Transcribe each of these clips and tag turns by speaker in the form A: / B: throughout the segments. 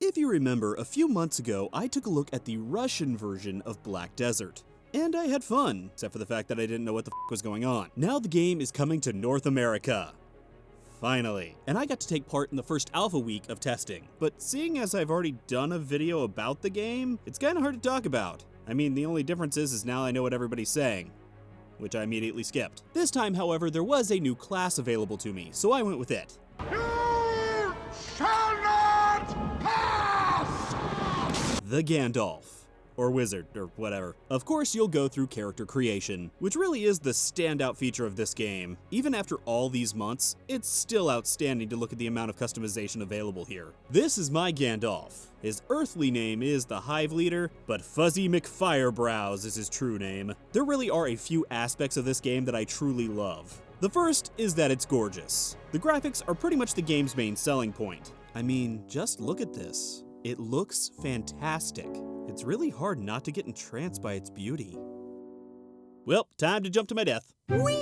A: If you remember, a few months ago, I took a look at the Russian version of Black Desert. And I had fun, except for the fact that I didn't know what the f was going on. Now the game is coming to North America. Finally. And I got to take part in the first alpha week of testing. But seeing as I've already done a video about the game, it's kinda hard to talk about. I mean, the only difference is now I know what everybody's saying, which I immediately skipped. This time, however, there was a new class available to me, so I went with it.
B: You shall not pass!
A: The Gandalf. Or wizard, or whatever. Of course, you'll go through character creation, which really is the standout feature of this game. Even after all these months, it's still outstanding to look at the amount of customization available here. This is my Gandalf. His earthly name is the Hive Leader, but Fuzzy McFirebrows is his true name. There really are a few aspects of this game that I truly love. The first is that it's gorgeous. The graphics are pretty much the game's main selling point. I mean, just look at this. It looks fantastic. It's really hard not to get entranced by its beauty. Well, time to jump to my death. Whee!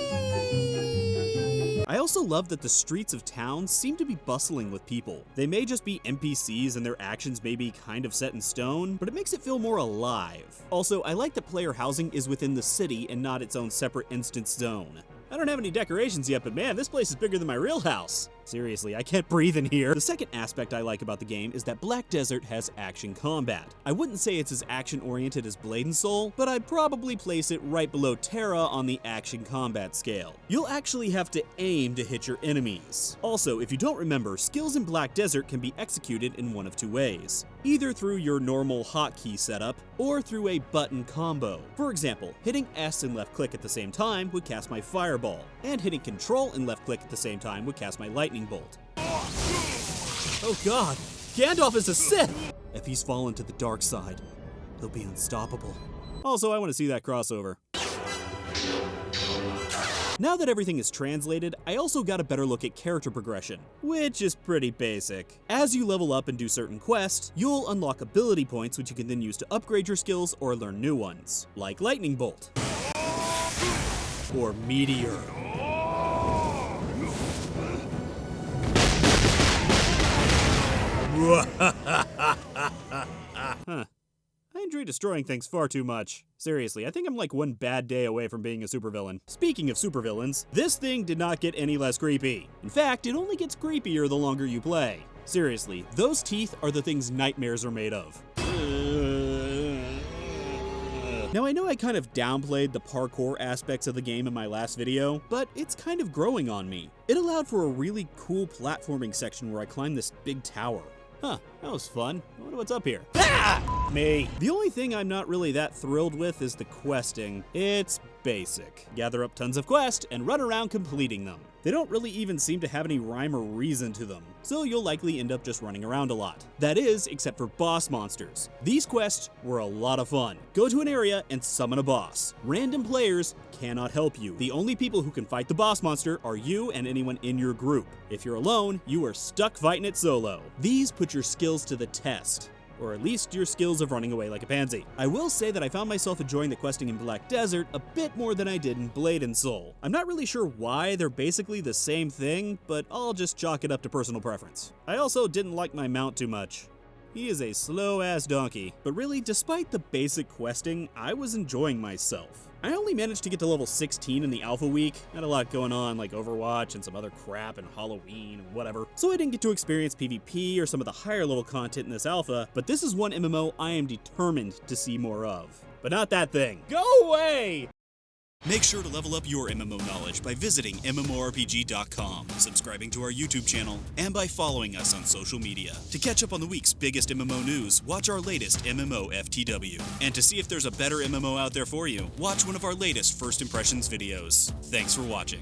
A: I also love that the streets of town seem to be bustling with people. They may just be NPCs and their actions may be kind of set in stone, but it makes it feel more alive. Also, I like that player housing is within the city and not its own separate instance zone. I don't have any decorations yet, but man, this place is bigger than my real house. Seriously, I can't breathe in here. The second aspect I like about the game is that Black Desert has action combat. I wouldn't say it's as action-oriented as Blade and Soul, but I'd probably place it right below Terra on the action combat scale. You'll actually have to aim to hit your enemies. Also, if you don't remember, skills in Black Desert can be executed in one of two ways. Either through your normal hotkey setup, or through a button combo. For example, hitting S and left click at the same time would cast my Fireball, and hitting Control and left click at the same time would cast my Lightning Bolt. Oh god, Gandalf is a Sith! If he's fallen to the dark side, he'll be unstoppable. Also, I want to see that crossover. Now that everything is translated, I also got a better look at character progression, which is pretty basic. As you level up and do certain quests, you'll unlock ability points which you can then use to upgrade your skills or learn new ones, like Lightning Bolt, or Meteor. Huh. I enjoy destroying things far too much. Seriously, I think I'm like one bad day away from being a supervillain. Speaking of supervillains, this thing did not get any less creepy. In fact, it only gets creepier the longer you play. Seriously, those teeth are the things nightmares are made of. Now I know I kind of downplayed the parkour aspects of the game in my last video, but it's kind of growing on me. It allowed for a really cool platforming section where I climbed this big tower. Huh, that was fun. I wonder what's up here. Ah! Me. The only thing I'm not really that thrilled with is the questing. It's basic. Gather up tons of quests and run around completing them. They don't really even seem to have any rhyme or reason to them, so you'll likely end up just running around a lot. That is, except for boss monsters. These quests were a lot of fun. Go to an area and summon a boss. Random players cannot help you. The only people who can fight the boss monster are you and anyone in your group. If you're alone, you are stuck fighting it solo. These put your skills to the test, or at least your skills of running away like a pansy. I will say that I found myself enjoying the questing in Black Desert a bit more than I did in Blade and Soul. I'm not really sure why, they're basically the same thing, but I'll just chalk it up to personal preference. I also didn't like my mount too much. He is a slow-ass donkey. But really, despite the basic questing, I was enjoying myself. I only managed to get to level 16 in the alpha week. Had a lot going on like Overwatch and some other crap and Halloween and whatever. So I didn't get to experience PvP or some of the higher level content in this alpha, but this is one MMO I am determined to see more of. But not that thing. Go away! Make sure to level up your MMO knowledge by visiting MMORPG.com, subscribing to our YouTube channel, and by following us on social media. To catch up on the week's biggest MMO news, watch our latest MMO FTW. And to see if there's a better MMO out there for you, watch one of our latest First Impressions videos. Thanks for watching.